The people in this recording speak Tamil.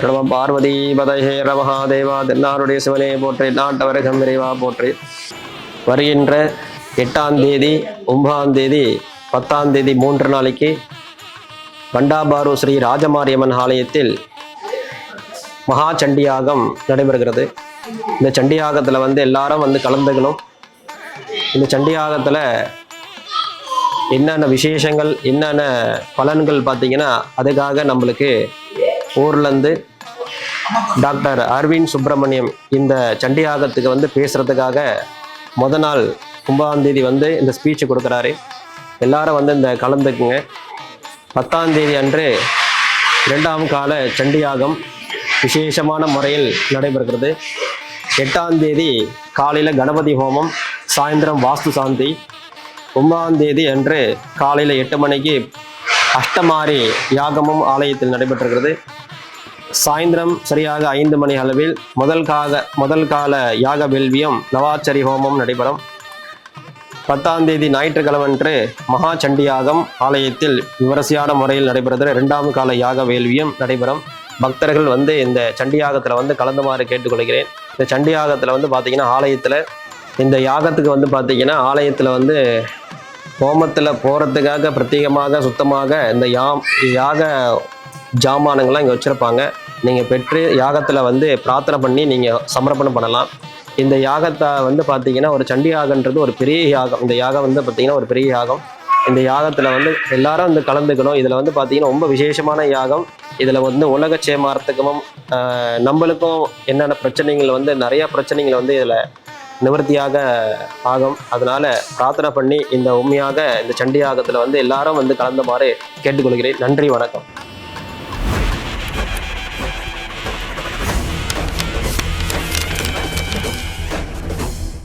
நம பார்வதி பதஹே மகாதேவா. தென்னாருடைய சிவனே போற்றி, நாட்டவரை கம்பிரைவா போற்றி. வருகின்ற 8ஆம் தேதி 9ஆம் தேதி 10ஆம் தேதி 3 நாளைக்கு பண்டாபாரு ஸ்ரீ ராஜமாரியம்மன் ஆலயத்தில் மகா சண்டியாகம் நடைபெறுகிறது. இந்த சண்டியாகத்தில் எல்லாரும் கலந்துக்கணும். இந்த சண்டியாகத்தில் என்னென்ன விசேஷங்கள், என்னென்ன பலன்கள் பார்த்தீங்கன்னா, அதுக்காக நம்மளுக்கு ஊர்லேருந்து டாக்டர் அரவிந்த் சுப்பிரமணியம் இந்த சண்டியாகத்துக்கு பேசுகிறதுக்காக முத நாள் 9ஆம் தேதி இந்த ஸ்பீச் கொடுக்குறாரு. எல்லாரும் இந்த கலந்துக்குங்க. 10ஆம் தேதி அன்று 2ஆம் கால சண்டியாகம் விசேஷமான முறையில் நடைபெறுகிறது. 8ஆம் தேதி காலையில் கணபதி ஹோமம், சாயந்தரம் வாஸ்து சாந்தி. 9ஆம் தேதி அன்று காலையில் 8 மணிக்கு அஷ்டமாரி யாகமும் ஆலயத்தில் நடைபெற்றுகிறது. சாயந்தரம் சரியாக 5 மணி அளவில் முதல் கால யாக வேள்வியும் நவாச்சரி ஹோமம் நடைபெறும். 10ஆம் தேதி ஞாயிற்றுக்கிழமன்று மகா சண்டியாகம் ஆலயத்தில் விமரிசையான முறையில் நடைபெறுகிறது. 2ஆம் கால யாக வேள்வியும் நடைபெறும். பக்தர்கள் இந்த சண்டியாகத்தில் கலந்துமாறு கேட்டுக்கொள்கிறேன். இந்த சண்டியாகத்தில் பார்த்தீங்கன்னா ஆலயத்தில் இந்த யாகத்துக்கு பார்த்தீங்கன்னா ஆலயத்தில் ஹோமத்தில் போகிறதுக்காக பிரத்யேகமாக சுத்தமாக இந்த யாக ஜாமானங்கள்லாம் இங்கே வச்சுருப்பாங்க. நீங்கள் பெற்று யாகத்தில் பிரார்த்தனை பண்ணி நீங்கள் சமர்ப்பணம் பண்ணலாம். இந்த யாகத்தை பார்த்தீங்கன்னா ஒரு சண்டியாகன்றது ஒரு பெரிய யாகம். இந்த யாகம் பார்த்தீங்கன்னா ஒரு பெரிய யாகம். இந்த யாகத்தில் எல்லாரும் கலந்துக்கணும். இதில் பார்த்தீங்கன்னா ரொம்ப விசேஷமான யாகம். இதில் உலக சேமார்த்தகமும் நம்மளுக்கும் என்னென்ன பிரச்சனைகள் நிறையா பிரச்சனைகள் இதில் நிவர்த்தியாக ஆகும். அதனால பிரார்த்தனை பண்ணி இந்த உண்மையாக இந்த சண்டியாகத்தில் எல்லாரும் கலந்துமாறு கேட்டுக்கொள்கிறேன். நன்றி, வணக்கம்.